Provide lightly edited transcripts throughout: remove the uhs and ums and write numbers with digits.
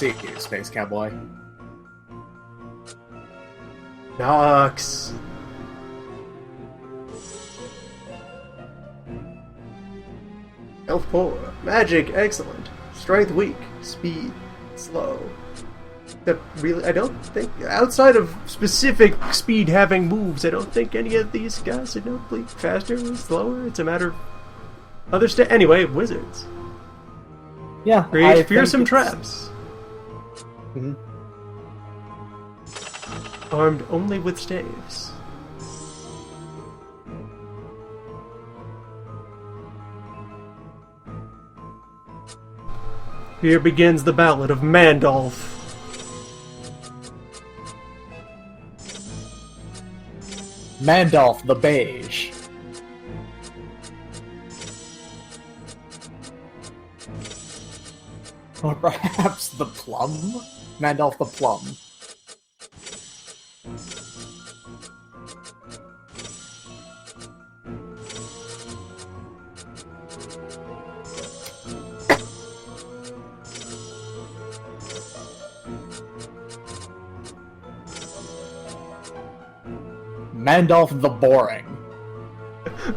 see you, Space Cowboy. Nox. Health poor. Magic excellent. Strength weak. Speed slow. That really, I don't think, outside of specific speed having moves, I don't think any of these guys are notably faster or slower. It's a matter of other anyway, wizards. Yeah. Create fearsome traps. Mm-hmm. Armed only with staves. Here begins the Ballad of Mandalf. Mandalf the Beige. Or perhaps the Plum? Mandalf the Plum. Mandalf the Boring.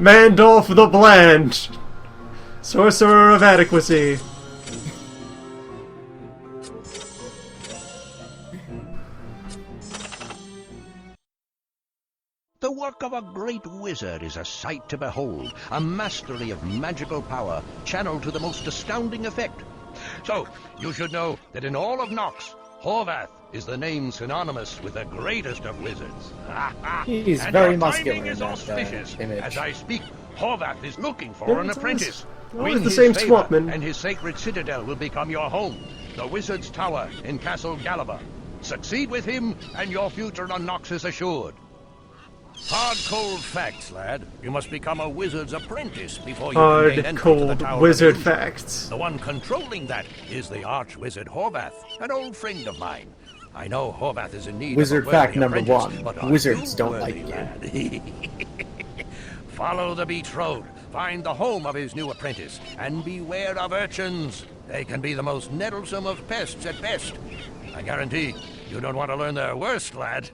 Mandalf the Bland. Sorcerer of Adequacy. The work of a great wizard is a sight to behold, a mastery of magical power channeled to the most astounding effect. So, you should know that in all of Nox, Horvath is the name synonymous with the greatest of wizards. He's and very our muscular timing in is that auspicious. image. As I speak, Horvath is looking for Yeah, an it's apprentice. always Win the his same favor, swapman. and his sacred citadel will become your home, the Wizard's Tower in Castle Gallivor. Succeed with him, and your future on Nox is assured. Hard, cold facts, lad. You must become a wizard's apprentice before you can gain Hard, entry to the cold Tower of wizard Illusion. facts. The one controlling that is the Arch-Wizard Horvath, an old friend of mine. I know Horvath is in need Wizard of a worthy fact number apprentice, one. but are Wizards you don't worthy, like you. lad? Follow the beach road, find the home of his new apprentice, and beware of urchins. They can be the most nettlesome of pests at best. I guarantee you don't want to learn their worst, lad.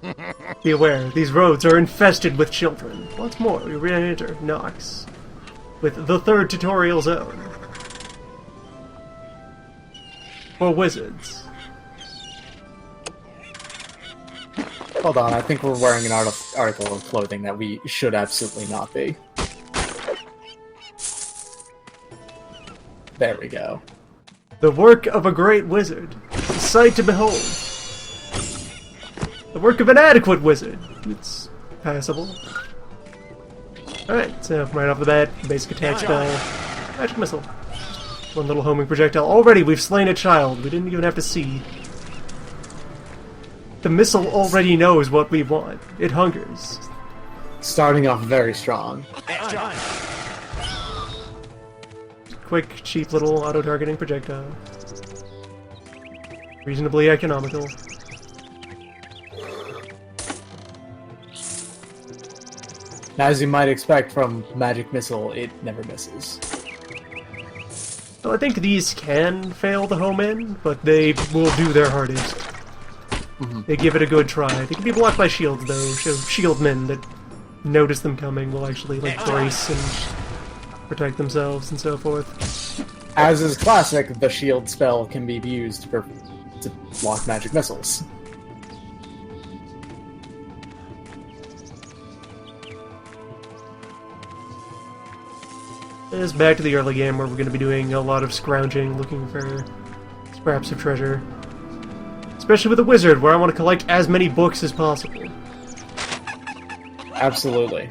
Be aware, these roads are infested with children. What's more, we re-enter Nox with the third tutorial zone. For wizards. Hold on, I think we're wearing an article of clothing that we should absolutely not be. There we go. The work of a great wizard. A sight to behold. The work of an adequate wizard. It's passable. Alright, so right off the bat, basic attack spell. Magic missile. One little homing projectile. Already we've slain a child. We didn't even have to see. The missile already knows what we want. It hungers. Starting off very strong. Quick, cheap little auto-targeting projectile. Reasonably economical. As you might expect from Magic Missile, it never misses. So I think these can fail the home in, but they will do their hardest. They give it a good try. They can be blocked by shields, though. So shieldmen that notice them coming will actually like brace and protect themselves and so forth. As is classic, the shield spell can be used to block magic missiles. It's back to the early game where we're going to be doing a lot of scrounging, looking for scraps of treasure. Especially with a wizard, where I want to collect as many books as possible. Absolutely.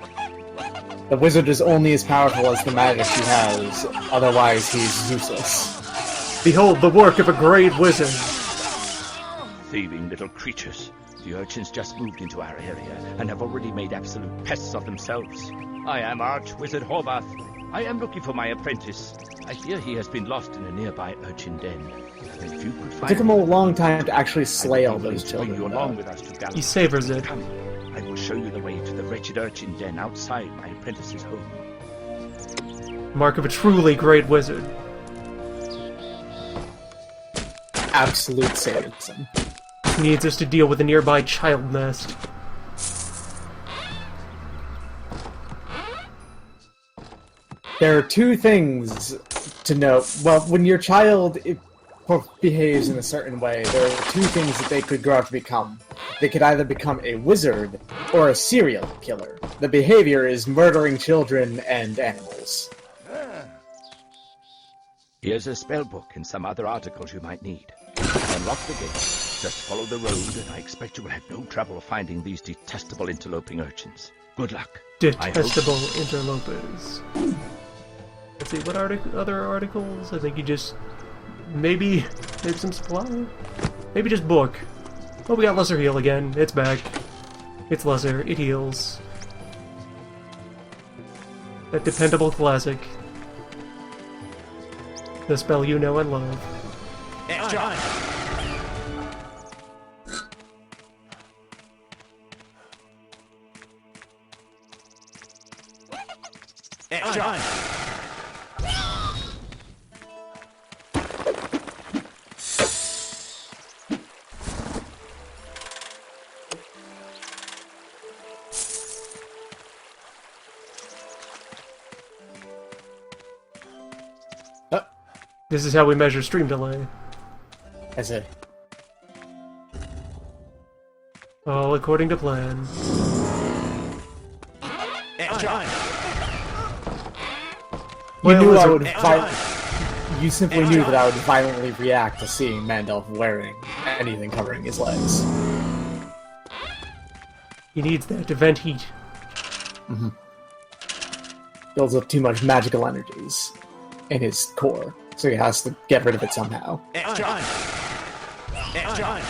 The wizard is only as powerful as the magic he has, otherwise he's useless. Behold the work of a great wizard! Thieving little creatures. The urchins just moved into our area and have already made absolute pests of themselves. I am Arch-Wizard Horvath. I am looking for my apprentice. I fear he has been lost in a nearby urchin den. If you could It find took him a him, long time to actually slay I all would be willing those to bring children. you along though. with us to Gallivor. He savors it. Come, I will show you the way to the wretched urchin den outside my apprentice's home. Mark of a truly great wizard. absolute sadism. Needs us to deal with a nearby child nest. There are two things to note. Well, when your child behaves in a certain way, there are two things that they could grow up to become. They could either become a wizard or a serial killer. The behavior is murdering children and animals. Here's a spell book and some other articles you might need. Unlock the gate. Just follow the road, and I expect you will have no trouble finding these detestable interloping urchins. Good luck. Detestable interlopers. Let's see, what other articles? I think you just... Maybe some supply? Maybe just book. Oh, we got Lesser Heal again. It's back. It's Lesser. It heals. That dependable classic. The spell you know and love. It's John. It's John. This is how we measure stream delay. I see. All according to plan. It's John. You knew I would John. You simply knew that I would violently react to seeing Mandalf wearing anything covering his legs. He needs that to vent heat. Builds up too much magical energies in his core, so he has to get rid of it somehow. It's John. It's John.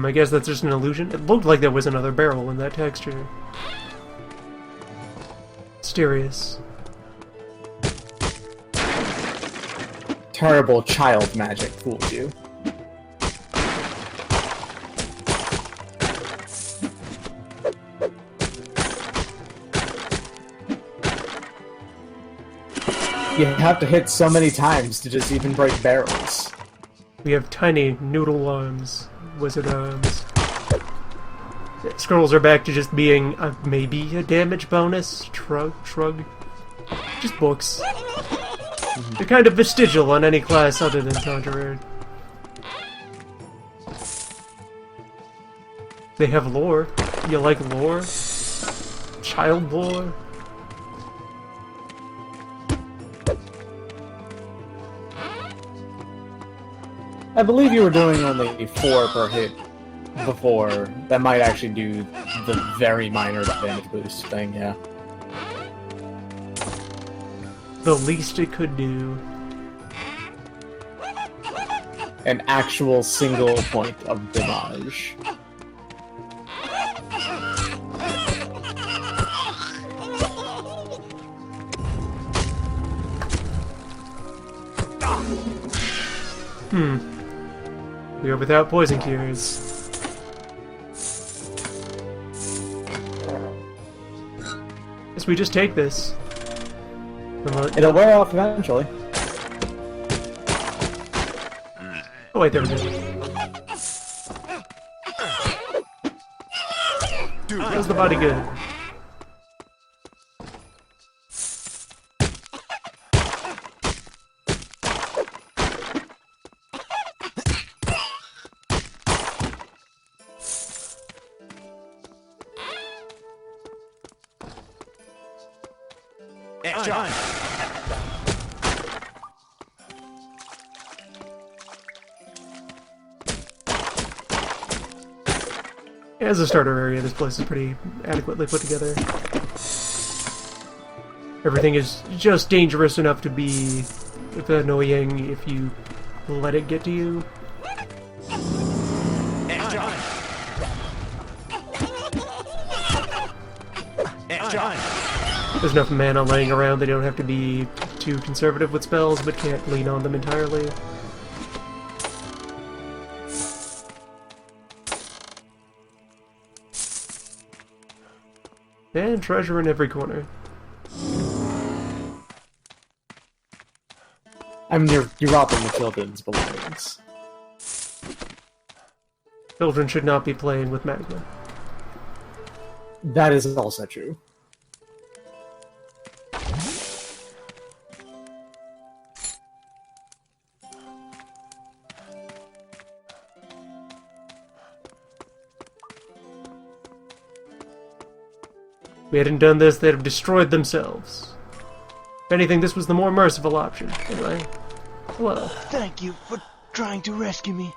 I guess that's just an illusion. It looked like there was another barrel in that texture. Mysterious. Terrible child magic fooled you. You have to hit so many times to just even break barrels. We have tiny noodle arms. Wizard arms. Scrolls are back to just being maybe a damage bonus. Shrug. Just books. They're kind of vestigial on any class other than Conjurer. They have lore. You like lore? Child lore? I believe you were doing only 4 per hit before. That might actually do the very minor damage boost thing, yeah. The least it could do. An actual single point of damage. We are without poison cures. Guess we just take this. It'll wear off eventually. Oh wait, there we go. How's the body good? It's John. As a starter area, this place is pretty adequately put together. Everything is just dangerous enough to be annoying if you let it get to you. It's John. It's John. There's enough mana laying around, they don't have to be too conservative with spells, but can't lean on them entirely. And treasure in every corner. I mean, you're robbing the children's belongings. Children should not be playing with magma. That is also true. If we hadn't done this, they'd have destroyed themselves. If anything, this was the more merciful option. Anyway, hello. Thank you for trying to rescue me,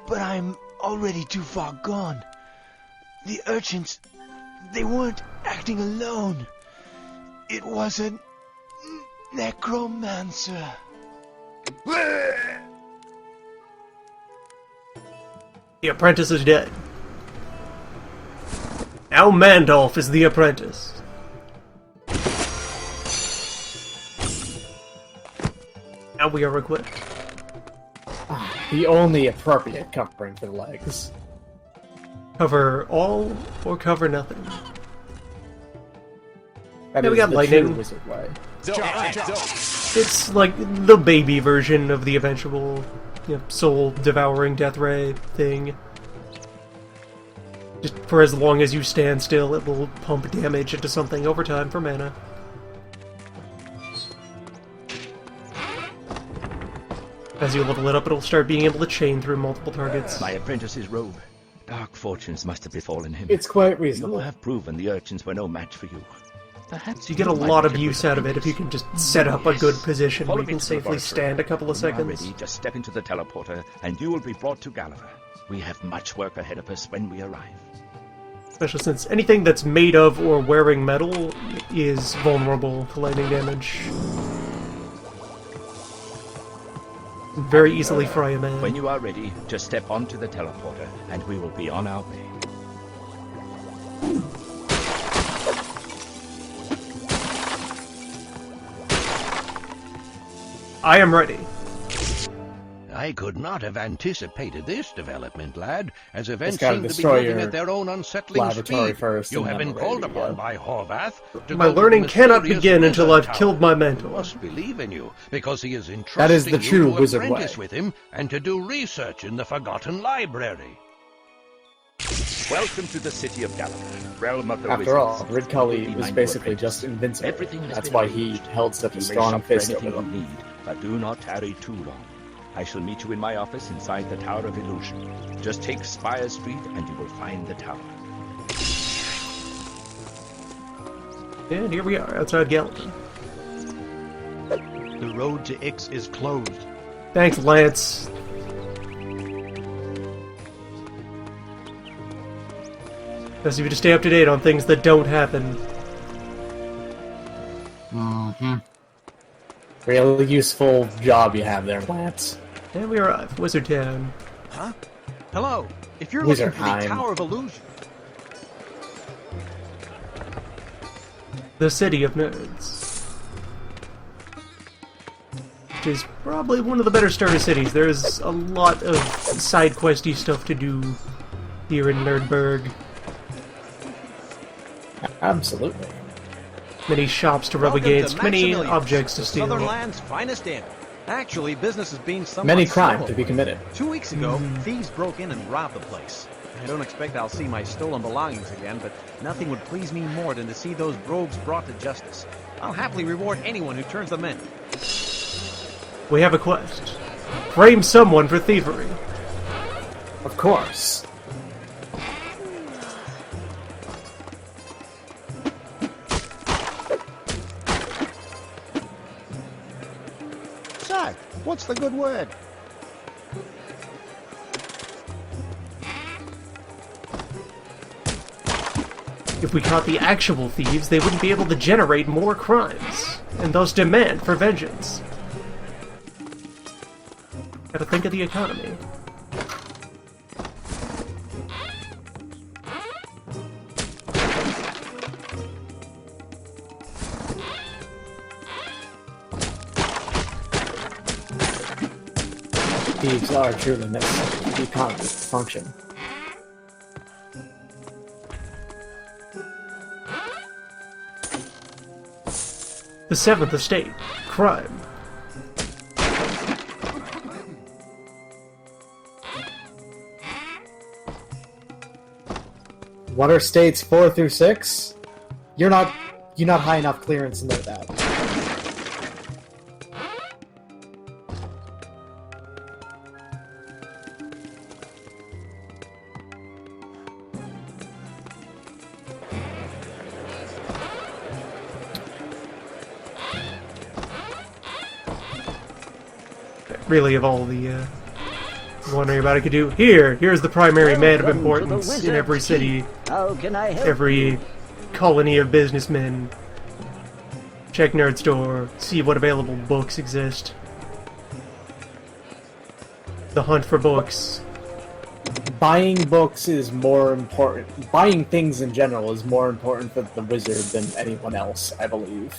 but I'm already too far gone. The urchins, they weren't acting alone. It was a necromancer. The apprentice is dead. Now Mandalf is the apprentice. Now we are equipped. The only appropriate covering for the legs. Cover all or cover nothing. That Yeah, we is got the lightning. true wizard way. It's like the baby version of the eventual soul-devouring death ray thing. Just for as long as you stand still, it will pump damage into something over time for mana. As you level it up, it'll start being able to chain through multiple targets. My apprentice's robe. Dark fortunes must have befallen him. It's quite You reasonable. have proven the urchins were no match for you. Perhaps You get a might lot of fit use with out of it if you can just set up a good position where you can safely stand a couple of When you are seconds. ready, just step into the teleporter, and you will be brought to Gallifrey. We have much work ahead of us when we arrive. Especially since anything that's made of or wearing metal is vulnerable to lightning damage. Very easily fry a man. When you are ready, just step onto the teleporter, and we will be on our way. I am ready. I could not have anticipated this development, lad, as events gotta seem to be destroy moving your at their own unsettling laboratory speed. first, You and have then been we're ready called to upon go. by Horvath to My go to the learning cannot mysterious begin until wizard I've killed my tower. mentor. He must believe in you, because he is entrusting That is the true you to wizard apprentice way. with him and to do research in the Forgotten Library. Welcome to the city of Gallifrey, realm of the After all, wizards. Rid Cully You will be was my new basically apprentice. just invincible. Everything has That's been why he arranged. held such a You may strong shop for fist over anything you them. need, but do not tarry too long. I shall meet you in my office inside the Tower of Illusion. Just take Spire Street and you will find the tower. And here we are, outside Gallatin. The road to Ix is closed. Thanks, Lance. Best of you to stay up to date on things that don't happen. Really useful job you have there, Lance. And we arrive, Wizard Town. Huh? Hello. If you're Wizard looking for the time. Tower of Illusion, The City of Nerds. Which is probably one of the better starter cities. There's a lot of side questy stuff to do here in Nerdburg. Absolutely. Many shops to rub welcome against, to many Maximilian, objects to the steal. Southernland's finest inn. Actually, business is being somewhat Many crimes slow to be lately. committed. 2 weeks ago, thieves broke in and robbed the place. I don't expect I'll see my stolen belongings again, but nothing would please me more than to see those rogues brought to justice. I'll happily reward anyone who turns them in. We have a quest. Frame someone for thievery. Of course. So, what's the good word? If we caught the actual thieves, they wouldn't be able to generate more crimes, and thus demand for vengeance. Gotta think of the economy. Thieves are truly necessary for the economy to function. The seventh estate. Crime. What are states 4 through 6? You're not high enough clearance to know that. Really, of all the wondering about I could do. Here's the primary man of importance in every city, How can I help? every colony of businessmen. Check Nerd Store, see what available books exist. The hunt for books. Buying books is more important. Buying things in general is more important for the wizard than anyone else, I believe.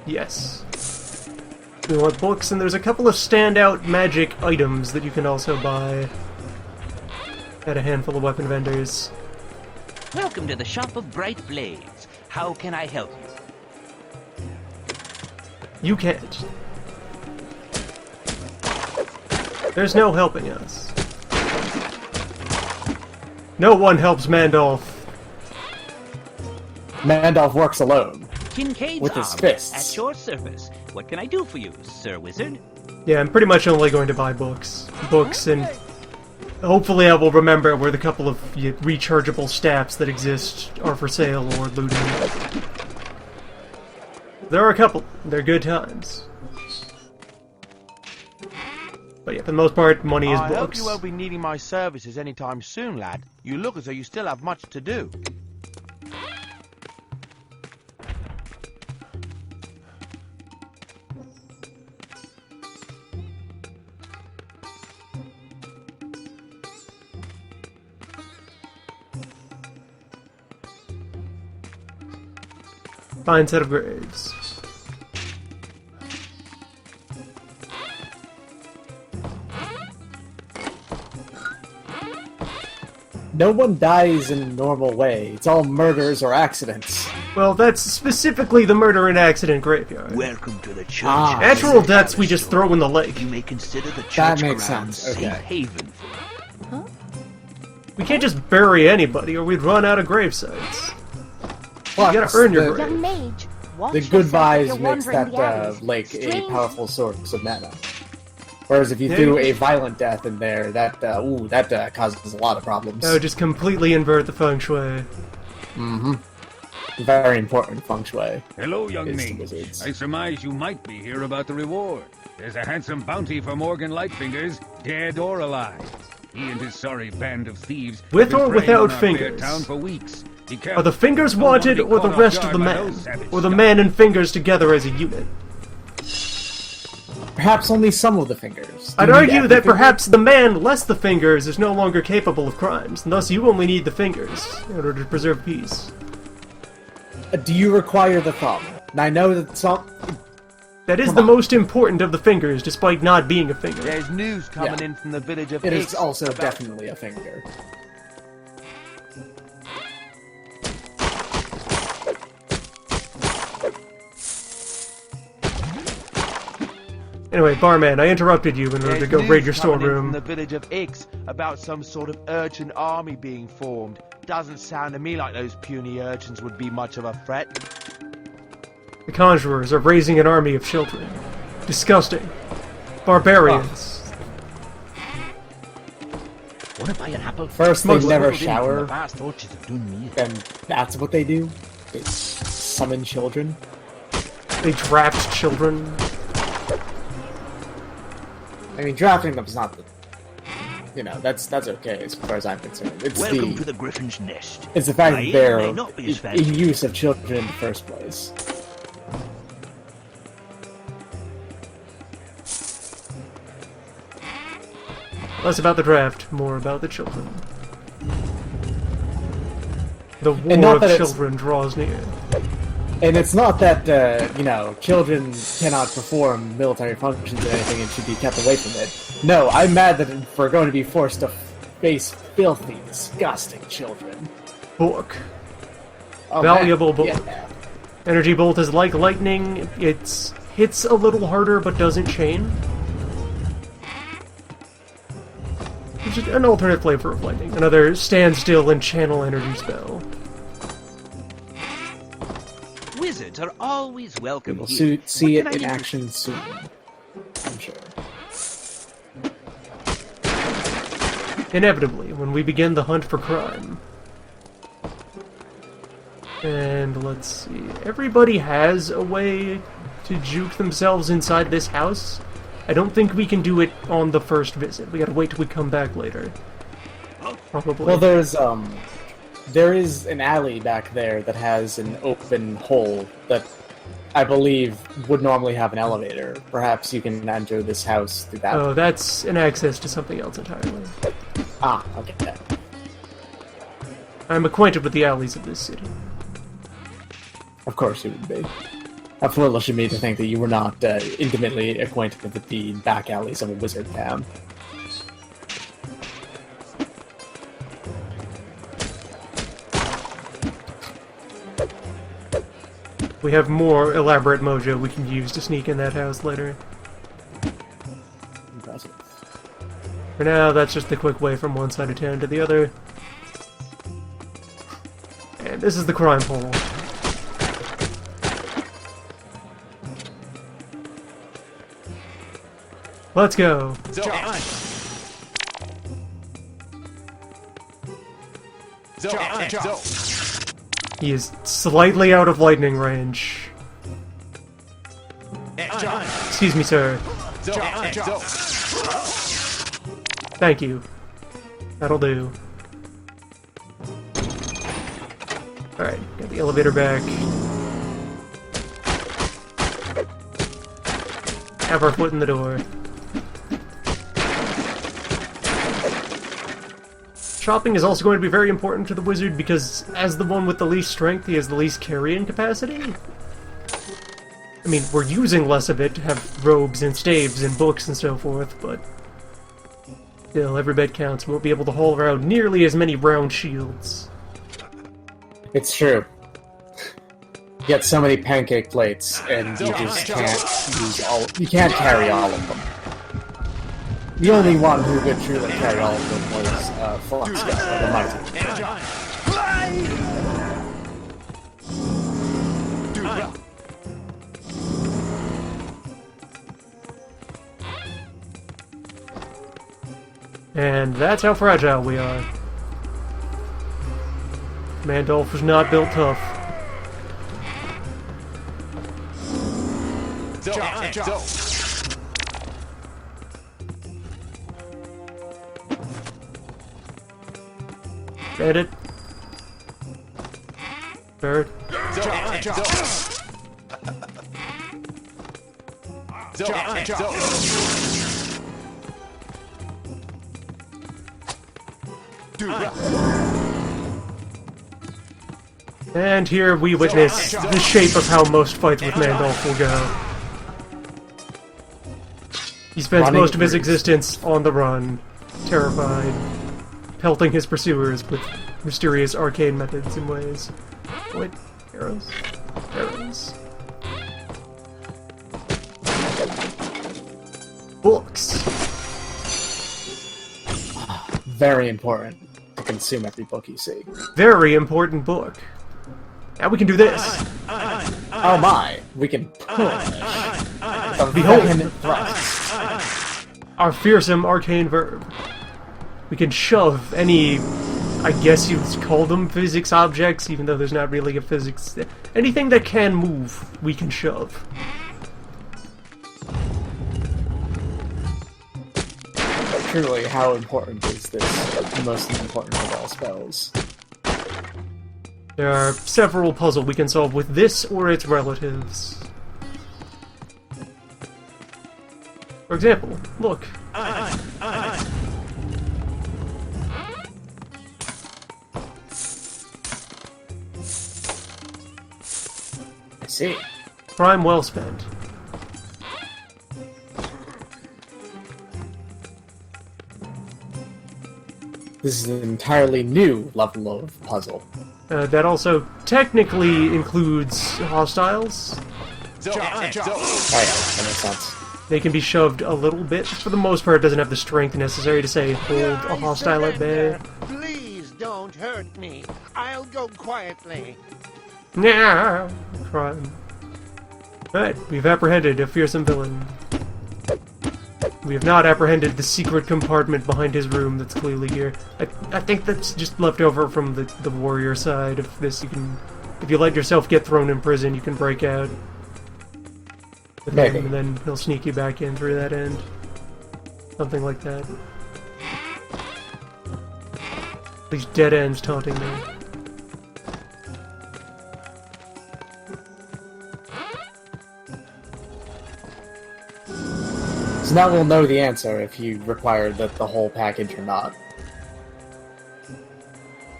Yes. We want books, and there's a couple of standout magic items that you can also buy at a handful of weapon vendors. Welcome to the shop of bright blades. How can I help you? You can't. There's no helping us. No one helps Mandalf. Mandalf works alone. Kincaid's With his armor fists. at your service. What can I do for you, Sir Wizard? Yeah, I'm pretty much only going to buy books. Books, and hopefully I will remember where the couple of rechargeable staffs that exist are for sale or looting. There are a couple. They're good times. But yeah, for the most part, money is I hope books. you won't be needing my services anytime soon, lad. You look as though you still have much to do. Fine set of graves. No one dies in a normal way. It's all murders or accidents. Well, that's specifically the murder and accident graveyard. Welcome to the church. Ah. Natural deaths we just throw in the lake. You may consider the church That makes grounds sense, safe okay. haven. We can't just bury anybody or we'd run out of grave sites. Plus, You gotta earn your the, grave. Young mage, watch the good yourself if vibes you're makes wandering that the alleys. lake a Strange. powerful source of mana. Whereas if you Yeah, do you- a violent death in there, that causes a lot of problems. Oh, just completely invert the feng shui. Very important feng shui. Hello, young Is the mage. wizards. I surmise you might be here about the reward. There's a handsome bounty for Morgan Lightfingers, dead or alive. He and his sorry band of thieves With have been or preying without on our fair fingers? town for weeks. Be Are careful. the fingers Don't wanna wanted be or the caught off rest of guard the by man? those savage Or the scum. man and fingers together as a unit? Perhaps only some of the fingers. Do I'd you need argue every that finger? perhaps the man less the fingers is no longer capable of crimes, and thus you only need the fingers in order to preserve peace. Do you require the thumb? And I know that some... That is Come the on. most important of the fingers, despite not being a finger. There's news coming Yeah. in from the village of It is Ix also about- definitely a finger. Anyway, barman, I interrupted you in order to There's go news raid your coming in storeroom. from the village of Ix about some sort of urchin army being formed. Doesn't sound to me like those puny urchins would be much of a threat. The conjurers are raising an army of children. Disgusting. Barbarians. What if I an apple? First, they Most never Smuggled in from the shower, vast orchards of Dunmere. and that's what they do. They summon children. They draft children. I mean, drafting them is not the... You know, that's okay as far as I'm concerned. It's Welcome to the... the Griffin's Nest. It's the fact My that aim they're may not be as in fancy. use of children in the first place. Less about the draft, more about the children. The And war not of that it's- children draws near. And it's not that, you know, children cannot perform military functions or anything and should be kept away from it. No, I'm mad that we're going to be forced to face filthy, disgusting children. Book. Oh, Valuable man. book. Yeah. Energy Bolt is like lightning. It hits a little harder but doesn't chain. Which is an alternate flavor of lightning. Another stand still and channel energy spell. Wizards are always We welcome will here. see What it can in I action soon. I'm sure. Inevitably, when we begin the hunt for crime. And let's see. Everybody has a way to juke themselves inside this house. I don't think we can do it on the first visit. We gotta wait till we come back later. Probably. Well, there is an alley back there that has an open hole that I believe would normally have an elevator. Perhaps you can enter this house through that. Oh, that's an access to something else entirely. Ah, okay. I'm acquainted with the alleys of this city. Of course you would be. How foolish of me to think that you were not intimately acquainted with the back alleys of a wizard town. We have more elaborate mojo we can use to sneak in that house later. Impressive. For now, that's just the quick way from one side of town to the other. And this is the crime hole. Let's go. He is slightly out of lightning range. Excuse me, sir. Thank you. That'll do. Alright, got the elevator back. Have our foot in the door. Shopping is also going to be very important to the wizard because as the one with the least strength, he has the least carrying capacity. I mean, we're using less of it to have robes and staves and books and so forth, but still, every bit counts. We won't be able to haul around nearly as many round shields. It's true. You get so many pancake plates, and you just can't use all. You can't carry all of them. The only one who could truly carry all of them was Fluxco, the Mighty. And that's how fragile we are. Mandalf was not built tough. Edit. Bird. And here we witness the shape of how most fights with Mandalf will go. He spends most of his existence on the run, terrified, pelting his pursuers with mysterious arcane methods and ways. Wait, arrows? Arrows. Books! Very important to consume every book you see. Very important book. Now we can do this! Oh my, we can push. A Behold. vehement thrust. Our fearsome arcane verb. We can shove any, I guess you'd call them physics objects, even though there's not really a physics... Anything that can move, we can shove. Truly, how important is this most important of all spells? There are several puzzles we can solve with this or its relatives. For example, look. see. Crime well spent. This is an entirely new level of puzzle. That also technically includes hostiles. Oh yeah, that makes sense. They can be shoved a little bit. For the most part, it doesn't have the strength necessary to, say, hold a hostile at bay. Please don't hurt me. I'll go quietly. Nah, crime. Alright, we've apprehended a fearsome villain. We have not apprehended the secret compartment behind his room that's clearly here. I think that's just left over from the warrior side of this. You can, if you let yourself get thrown in prison, you can break out with him, and then he'll sneak you back in through that end. Something like that. These dead ends taunting me. So now we'll know the answer if you require the whole package or not.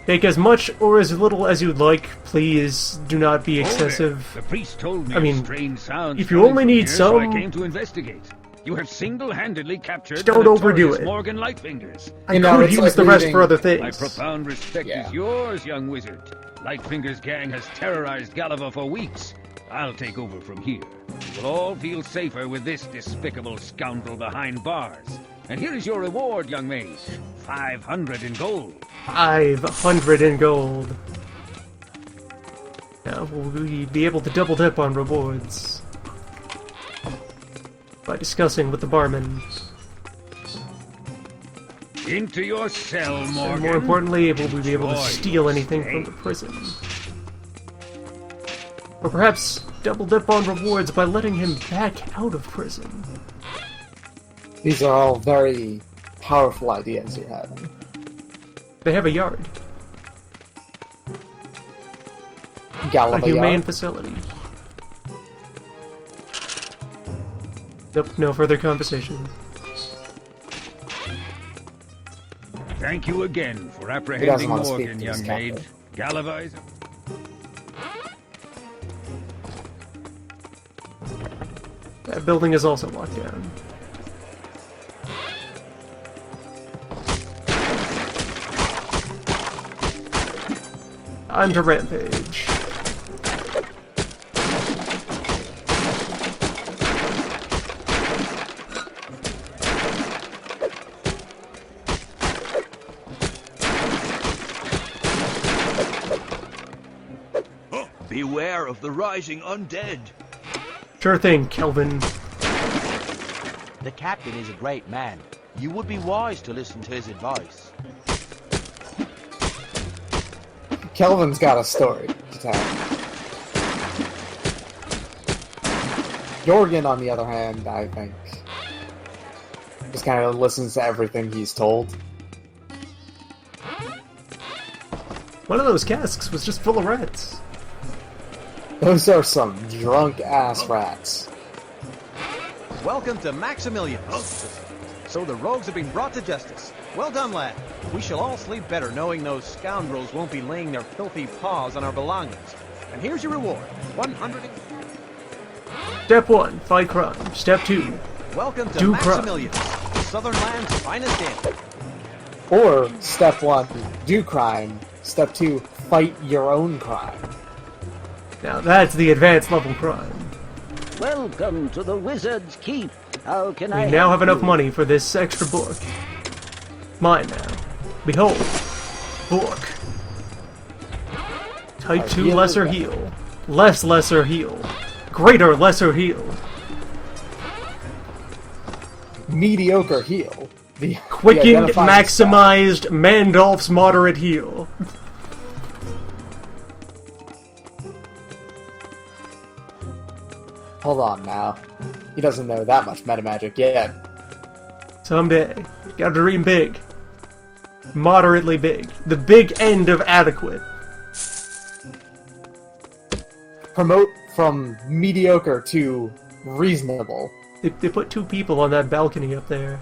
Take as much or as little as you'd like. Please do not be excessive. The priest told me I mean, strange sounds. if you only from need here, so I some- came to investigate. You have single-handedly captured Just don't the overdo notorious it. Morgan Lightfingers. I You know, could it's use like the rest leaving- for other My things. profound respect Yeah. is yours, young wizard. Lightfinger's gang has terrorized Gallivor for weeks. I'll take over from here. You will all feel safer with this despicable scoundrel behind bars. And here is your reward, young mage. 500 in gold. 500 in gold. Now will we be able to double dip on rewards by discussing with the barman. Into your cell, Morgan. And more importantly, will we be able to Destroy steal anything from the prison? Or perhaps double dip on rewards by letting him back out of prison. These are all very powerful ideas you're having. They have a yard. A Gallivor humane Yard. facility. Nope, no further conversation. Thank you again for He doesn't apprehending want to speak Morgan, to his young captain. maid. Gallivor is... That building is also locked down. On to Rampage. Beware of the rising undead. Sure thing, Kelvin. The captain is a great man. You would be wise to listen to his advice. Kelvin's got a story to tell. Jorgen, on the other hand, I think, just kind of listens to everything he's told. One of those casks was just full of rats. Those are some drunk-ass rats. Welcome to Maximilian's. So the rogues have been brought to justice. Well done, lad. We shall all sleep better knowing those scoundrels won't be laying their filthy paws on our belongings. And here's your reward. 100... Step 1, fight crime. Step 2, Welcome to Do crime. Maximilian's, Southern Land's finest inn. Or, step 1, do crime. Step 2, fight your own crime. now that's the advanced level crime. Welcome to the Wizard's Keep. How can We I now help have enough you? money for this extra book. Mine now. Behold. Book. Type Our 2 heal lesser is heal. Less lesser heal. Greater lesser heal. Mediocre heal. The Quickened, identifying stat. maximized, Mandalf's moderate heal. Hold on now. He doesn't know that much metamagic yet. Someday. Gotta dream big. Moderately big. The big end of adequate. Promote from mediocre to reasonable. They put 2 people on that balcony up there.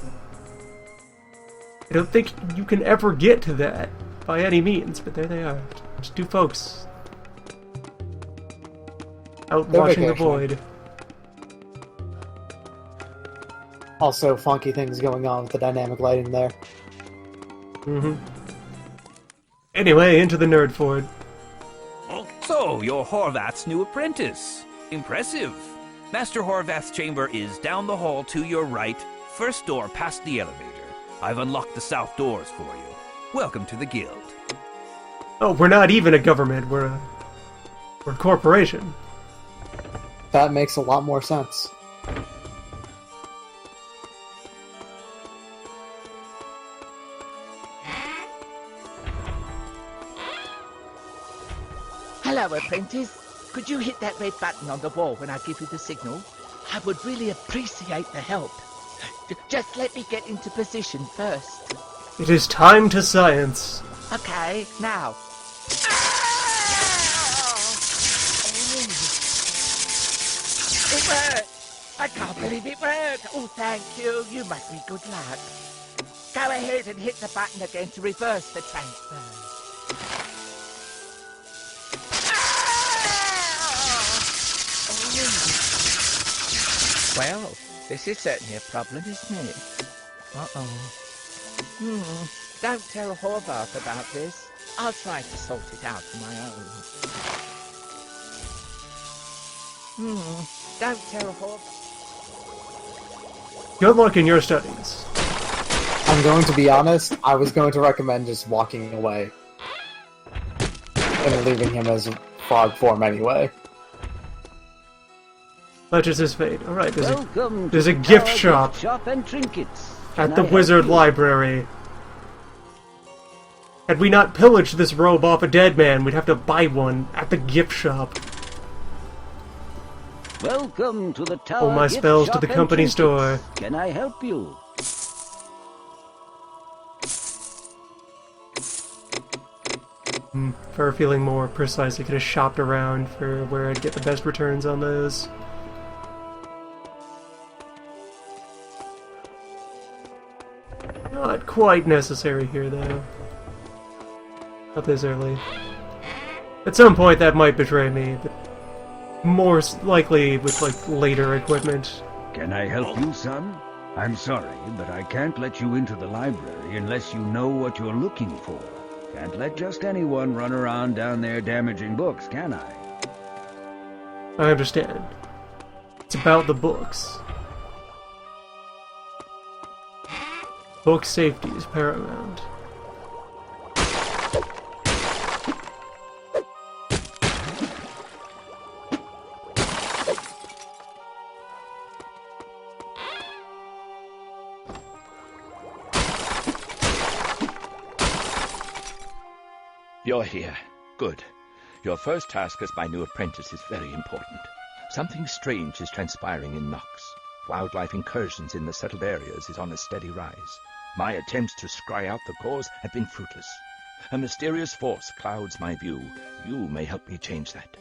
I don't think you can ever get to that by any means, but there they are. Just 2 folks. Out They're watching the vacationing. void. Also, funky things going on with the dynamic lighting there. Mm-hmm. Anyway, into the nerd ford. So, you're Horvath's new apprentice. Impressive. Master Horvath's chamber is down the hall to your right, first door past the elevator. I've unlocked the south doors for you. Welcome to the guild. Oh, we're not even a government. We're a corporation. That makes a lot more sense. Hello, apprentice. Could you hit that red button on the wall when I give you the signal? I would really appreciate the help. Just let me get into position first. It is time to science. Okay, now. It worked! I can't believe it worked! Oh, thank you. You must be good luck. Go ahead and hit the button again to reverse the transfer. Well, this is certainly a problem, isn't it? Uh-oh. Don't tell Horvath about this. I'll try to sort it out on my own. Don't tell Horvath. Good luck in your studies. I'm going to be honest, I was going to recommend just walking away. And leaving him as a frog form anyway. Such is his fate. Alright, Welcome there's to a the gift Tower shop Gift Shop and trinkets. Can at the I help Wizard you? Library. Had we not pillaged this robe off a dead man, we'd have to buy one at the gift shop. Welcome to the Tower All my Gift spells to Shop the and company trinkets. store. Can I help you? For feeling more precise, I could have shopped around for where I'd get the best returns on those. Not quite necessary here, though. Not this early. At some point, that might betray me, but more likely with, like, later equipment. Can I help you, son? I'm sorry, but I can't let you into the library unless you know what you're looking for. Can't let just anyone run around down there damaging books, can I? I understand. It's about the books. Book safety is paramount. You're here. Good. Your first task as my new apprentice is very important. Something strange is transpiring in Nox. Wildlife incursions in the settled areas is on a steady rise. My attempts to scry out the cause have been fruitless. A mysterious force clouds my view. You may help me change that.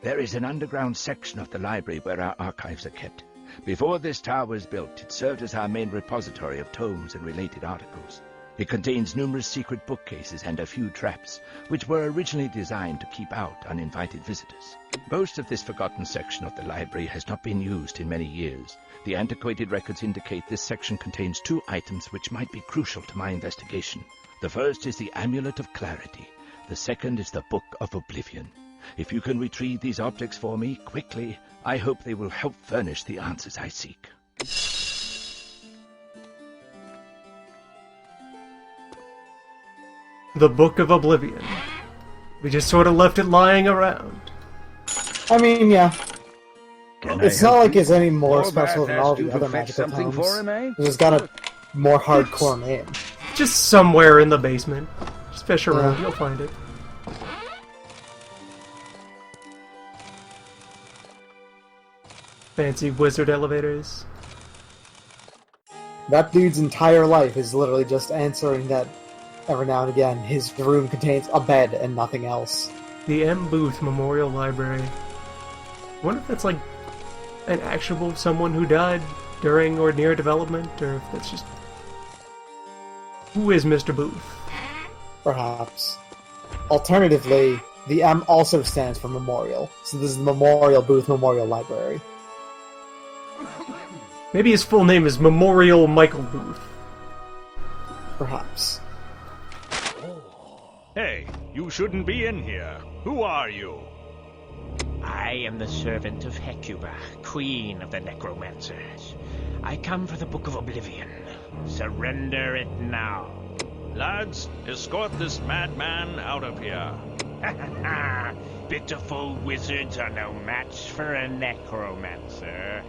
There is an underground section of the library where our archives are kept. Before this tower was built, it served as our main repository of tomes and related articles. It contains numerous secret bookcases and a few traps, which were originally designed to keep out uninvited visitors. Most of this forgotten section of the library has not been used in many years. The antiquated records indicate this section contains 2 items which might be crucial to my investigation. The first is the Amulet of Clarity. The second is the Book of Oblivion. If you can retrieve these objects for me quickly, I hope they will help furnish the answers I seek. The Book of Oblivion. We just sort of left it lying around. I mean, yeah. It's not like it's any more Horvath special than asked all you the to other fetch magical something tomes. for him, eh? It's just got a more hardcore name. Just somewhere in the basement. Just fish around, you'll find it. Fancy wizard elevators. That dude's entire life is literally just answering that every now and again. His room contains a bed and nothing else. The M. Booth Memorial Library. I wonder if that's like an actual someone who died during or near development, or if that's just... Who is Mr. Booth? Perhaps. Alternatively, The M also stands for Memorial. So this is the Memorial Booth Memorial Library. Maybe his full name is Memorial Michael Booth. Perhaps. Hey, you shouldn't be in here. Who are you? I am the servant of Hecuba, queen of the necromancers. I come for the Book of Oblivion. Surrender it now. Lads, escort this madman out of here. Pitiful wizards are no match for a necromancer.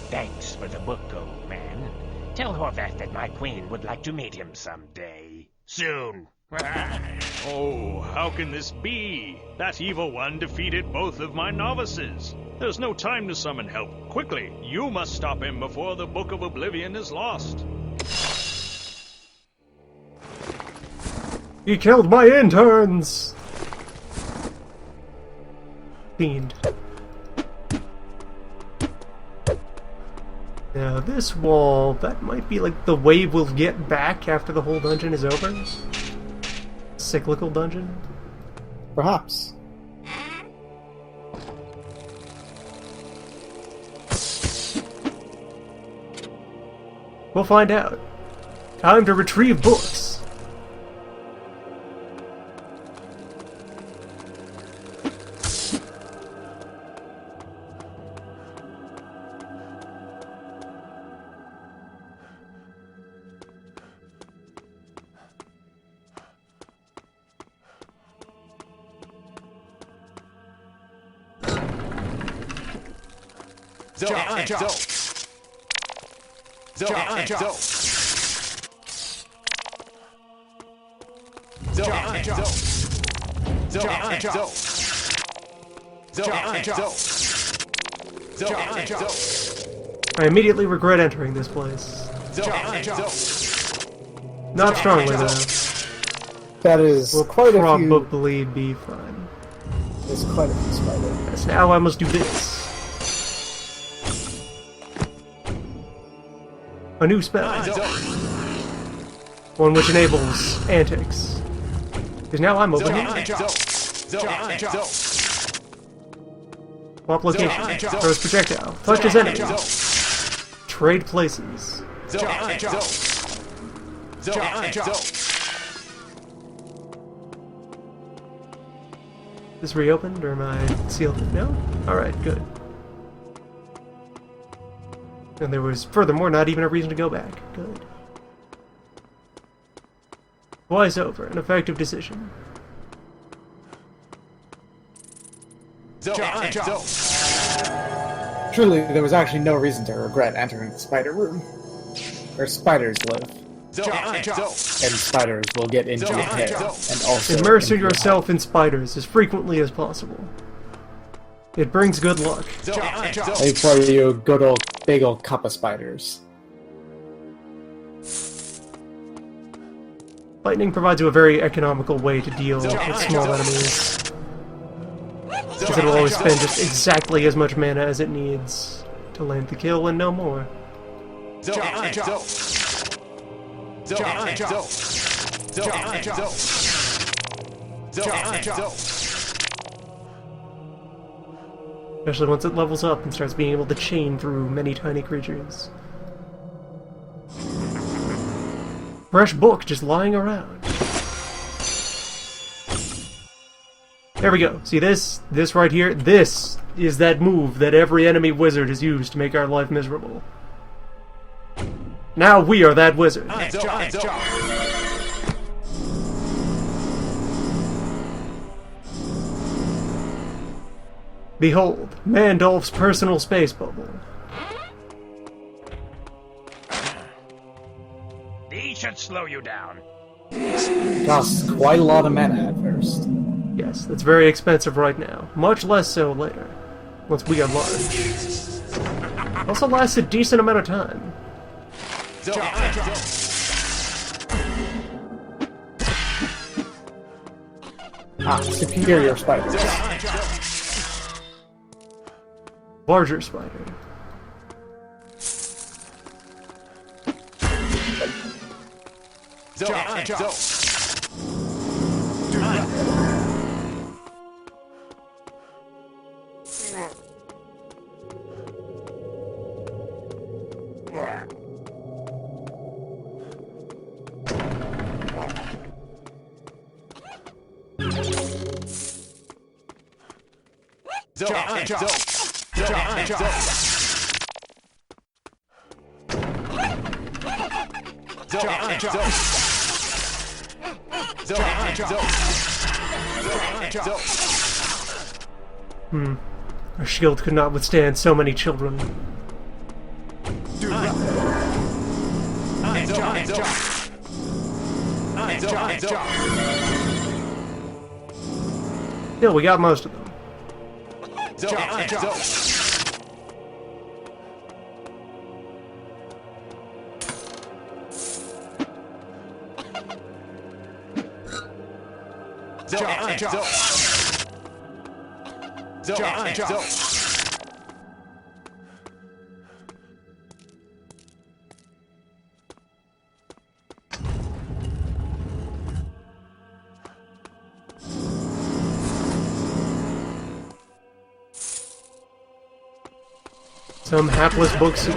Thanks for the book, old man. Tell Horvath that my queen would like to meet him someday. Soon. Oh, how can this be? That evil one defeated both of my novices. There's no time to summon help. Quickly, you must stop him before the Book of Oblivion is lost. He killed my interns! Fiend. Now this wall, that might be like the wave we'll get back after the whole dungeon is over? Cyclical dungeon? Perhaps. We'll find out. Time to retrieve books. I immediately regret entering this place. Not strongly, though. That is Will quite a few. probably be fine. There's quite a few spiders. Yes, now I must do this. A new spell. One which enables antics. Because now I'm over here. Swap location. Throws projectile. Touches enemy. Trade places. Is reopened or am I sealed? No? Alright, good. And there was, furthermore, not even a reason to go back. Good. Twice over, an effective decision. Truly, there was actually no reason to regret entering the spider room. Where spiders live. And spiders will get into your hair. And also immerse into your yourself in spiders as frequently as possible. It brings good luck. I pour you a good old, big old cup of spiders. Lightning provides you a very economical way to deal with small enemies. Because it'll always spend just exactly as much mana as it needs to land the kill and no more. Especially once it levels up and starts being able to chain through many tiny creatures. Fresh book just lying around. There we go. See this? This right here? This is that move that every enemy wizard has used to make our life miserable. Now we are that wizard. Behold, Mandalf's personal space bubble. These should slow you down. Costs quite a lot of mana at first. Yes, that's very expensive right now. Much less so later, once we are large. Also lasts a decent amount of time. Superior spiders. Larger spider. Our shield could not withstand so many children. Still, we got most of them. Some hapless books.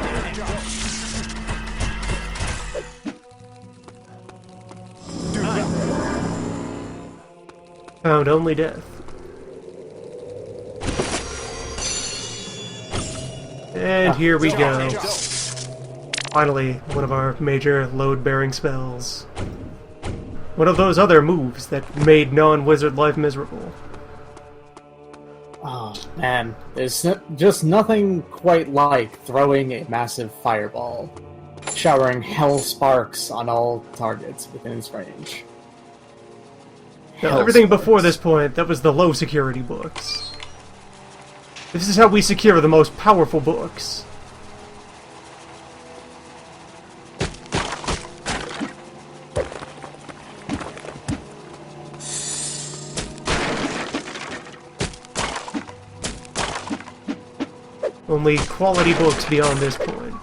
Found only death. And here we go. Finally, one of our major load-bearing spells. One of those other moves that made non-wizard life miserable. Oh, man. There's just nothing quite like throwing a massive fireball, showering hell sparks on all targets within its range. Now, everything before this point, that was the low-security books. This is how we secure the most powerful books. Only quality books beyond this point.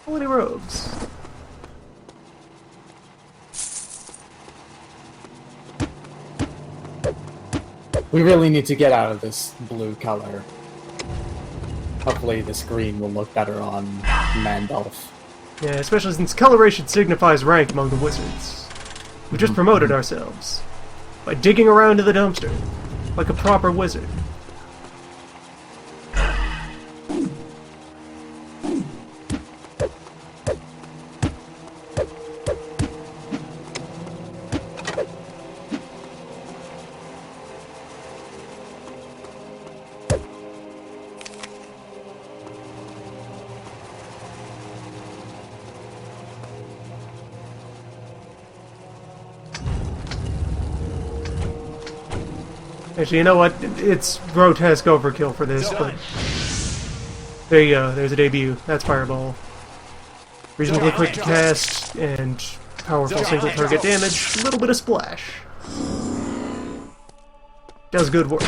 Quality robes. We really need to get out of this blue color. Hopefully this green will look better on Mandalf. Yeah, especially since coloration signifies rank among the wizards. We just promoted ourselves. By digging around in the dumpster. Like a proper wizard. Actually, you know what? It's grotesque overkill for this, but... There you go, there's a debut. That's Fireball. Reasonably quick to cast, and powerful single target damage, a little bit of splash. Does good work.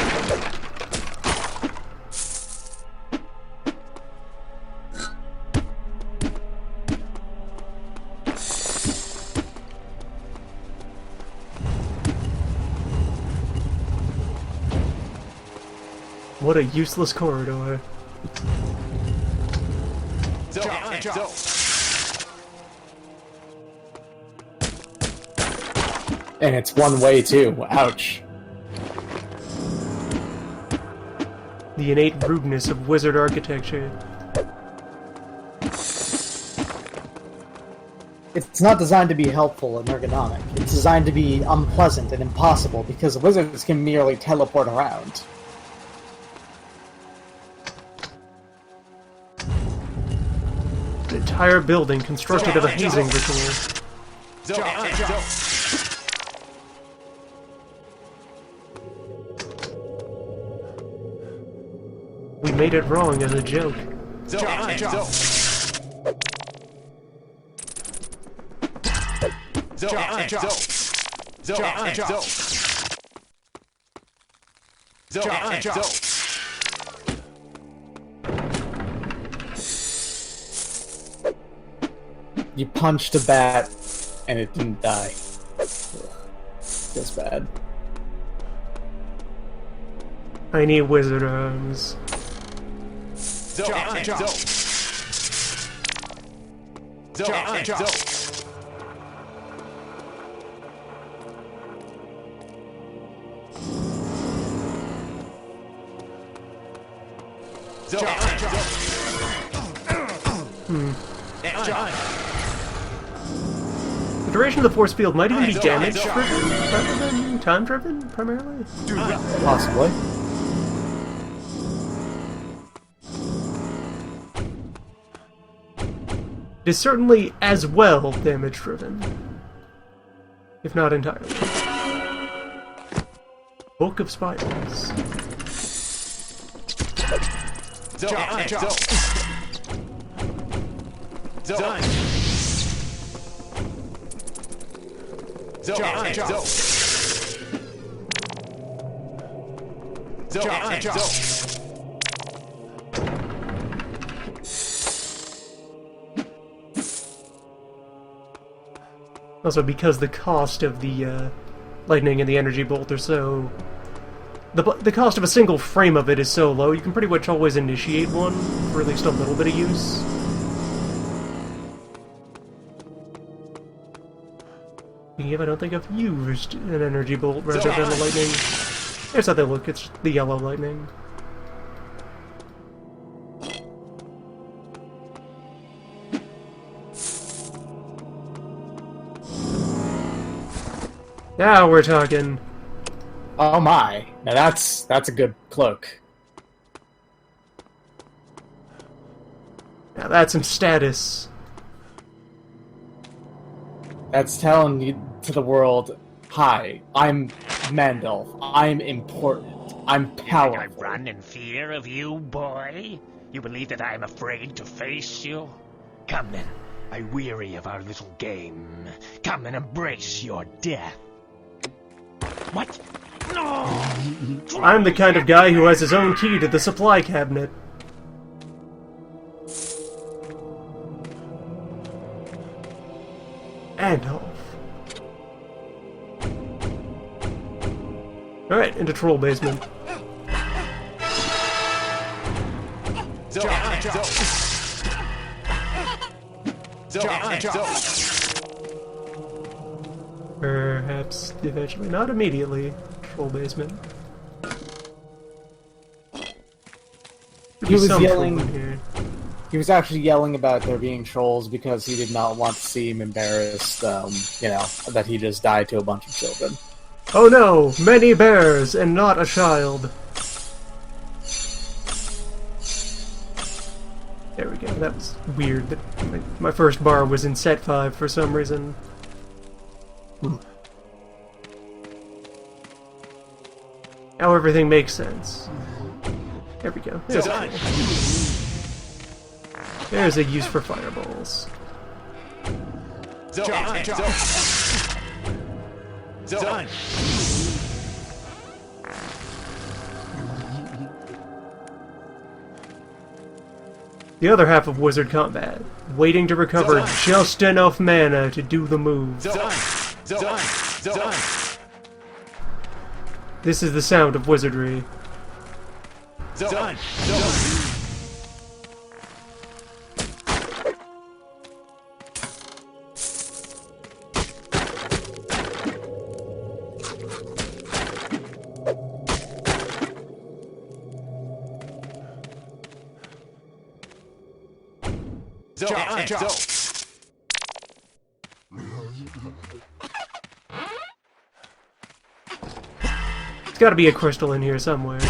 What a useless corridor. And it's one way too. Ouch. The innate rudeness of wizard architecture. It's not designed to be helpful and ergonomic. It's designed to be unpleasant and impossible because wizards can merely teleport around. An entire building constructed of a hazing ritual. We made it wrong as a joke. You punched a bat, and it didn't die. Ugh. Feels bad. I need wizard arms. The duration of the force field might even be damage-driven rather than time-driven, primarily? Possibly. It is certainly as well damage-driven, if not entirely. Book of Spiders. Also, because the cost of the lightning and the energy bolt are so... The cost of a single frame of it is so low, you can pretty much always initiate one for at least a little bit of use. If I don't think I've used an energy bolt rather than a lightning. Here's how they look, it's the yellow lightning. Now we're talking. Oh my. Now that's a good cloak. Now that's some status. That's telling you to the world, hi, I'm Mandalf. I'm important. I'm powerful. I run in fear of you, boy? You believe that I am afraid to face you? Come then, I weary of our little game. Come and embrace your death. What? No! I'm the kind of guy who has his own key to the supply cabinet. Mandalf. Alright, into troll basement. Perhaps eventually, not immediately. Troll basement. He was yelling. He was actually yelling about there being trolls because he did not want to seem embarrassed, that he just died to a bunch of children. Oh no! Many bears, and not a child! There we go, that was weird. That my first bar was in set 5 for some reason. Now everything makes sense. There we go. There's a use for fireballs. The other half of wizard combat, waiting to recover just enough mana to do the move. This is the sound of wizardry. There's gotta be a crystal in here somewhere.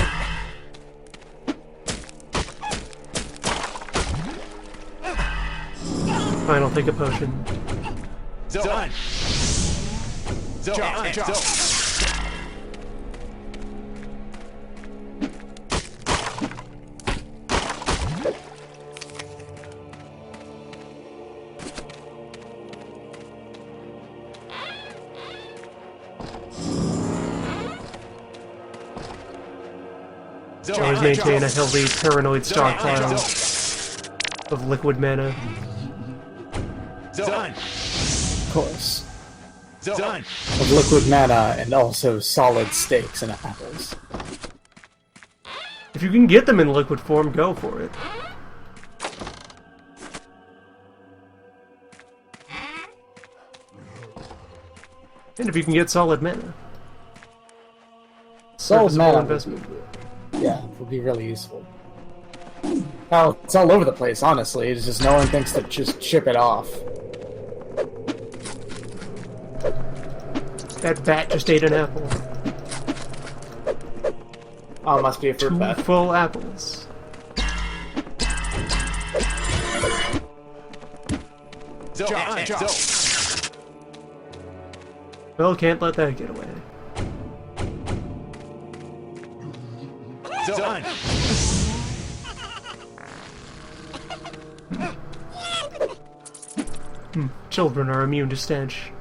Fine, I'll take a potion. Always maintain a healthy paranoid stockpile of liquid mana. Of course. Of liquid mana and also solid steaks and apples. If you can get them in liquid form, go for it. And if you can get solid mana. Solid Serviceable mana investment. would be really useful. Well, it's all over the place, honestly. It's just no one thinks to just chip it off. That bat just ate an apple. Oh, it must be a fruit 2 bat. full apples. Well, can't let that get away. Children are immune to stench.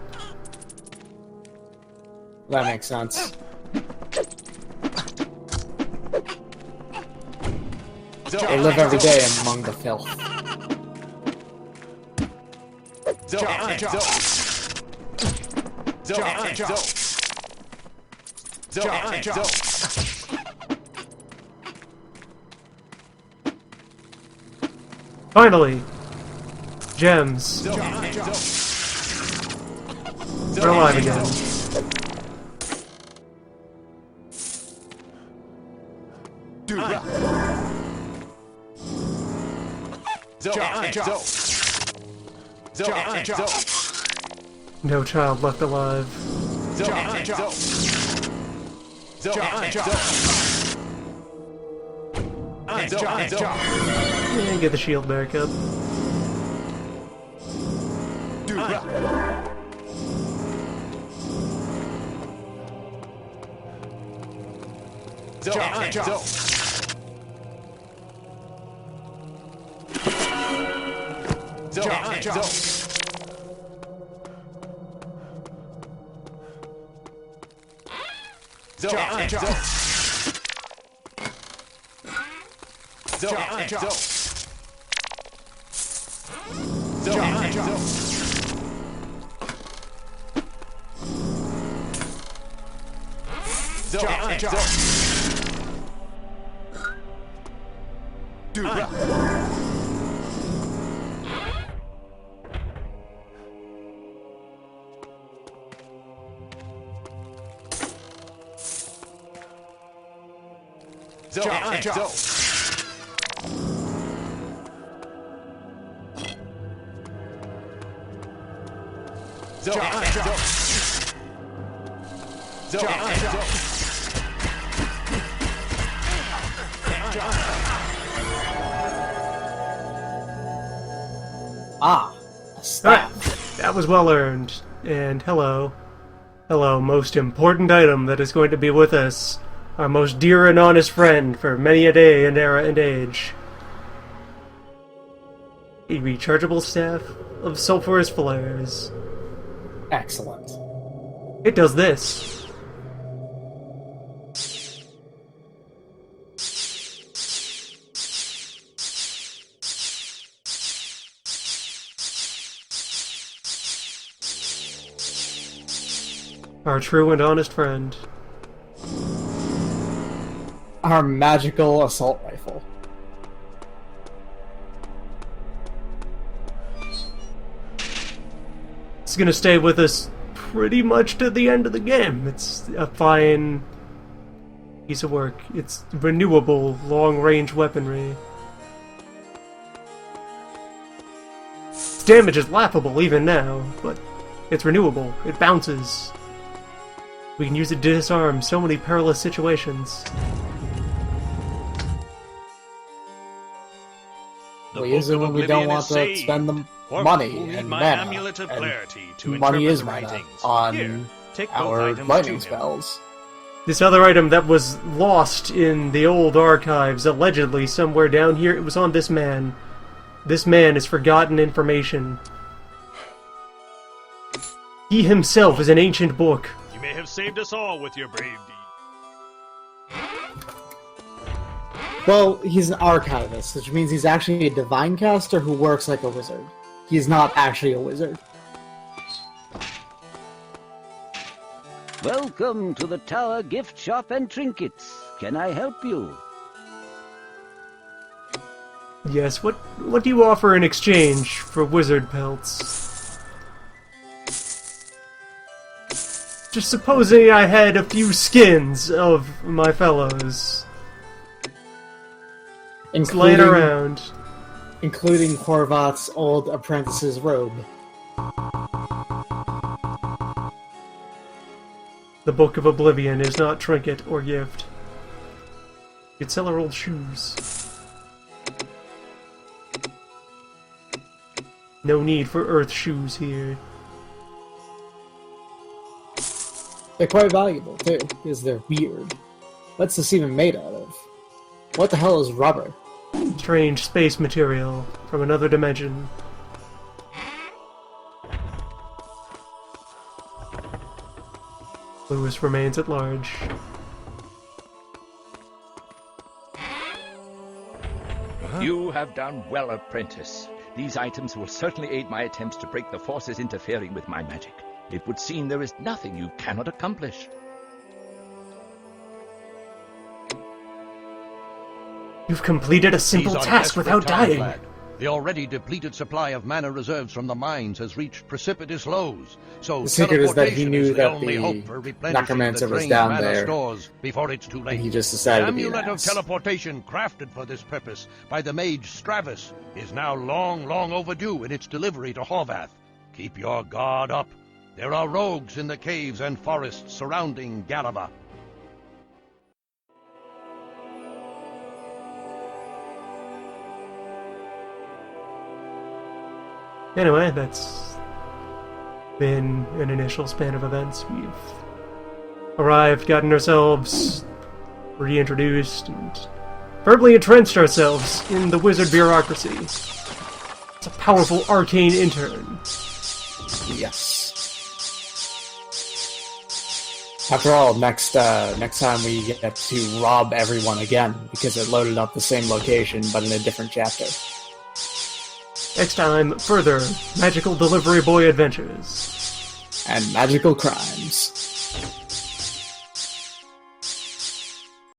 That makes sense. They live every day among the filth. Finally! Gems. We're alive again. No child left alive. And get the shield back up. Ah, a staff. That was well earned. And hello. Hello, most important item that is going to be with us. Our most dear and honest friend for many a day and era and age. A rechargeable staff of sulphurous flares. Excellent. It does this. Our true and honest friend. Our magical assault rifle. It's gonna stay with us pretty much to the end of the game. It's a fine piece of work. It's renewable, long-range weaponry. Its damage is laughable even now, but it's renewable. It bounces. We can use it to disarm so many perilous situations. We use it when we don't want to spend the money and mana. And money is mana on our lightning spells. This other item that was lost in the old archives, allegedly somewhere down here, it was on this man. This man is forgotten information. He himself is an ancient book. You may have saved us all with your brave deed. Well, he's an archivist, which means he's actually a divine caster who works like a wizard. He's not actually a wizard. Welcome to the Tower Gift Shop and Trinkets. Can I help you? Yes, what do you offer in exchange for wizard pelts? Just supposing I had a few skins of my fellows. Laying around. Including Horvath's old apprentice's robe. The Book of Oblivion is not trinket or gift. You could sell our old shoes. No need for earth shoes here. They're quite valuable, too, because they're weird. What's this even made out of? What the hell is rubber? Strange space material from another dimension. Lewis remains at large. You have done well, apprentice. These items will certainly aid my attempts to break the forces interfering with my magic. It would seem there is nothing you cannot accomplish. You've completed a simple task without dying. Lad. The already depleted supply of mana reserves from the mines has reached precipitous lows. So the secret is that he teleportation knew is the that only hope for the replenishing necromancer the was drained down mana there, stores before it's too late. and he just decided The to be an amulet of ass. teleportation crafted for this purpose by the mage Stravis is now long overdue in its delivery to Horvath. Keep your guard up. There are rogues in the caves and forests surrounding Galava. Anyway, that's been an initial span of events. We've arrived, gotten ourselves reintroduced, and firmly entrenched ourselves in the wizard bureaucracy. It's a powerful arcane intern. Yes. After all, next time we get to rob everyone again, because it loaded up the same location, but in a different chapter. Next time, further magical delivery boy adventures. And magical crimes.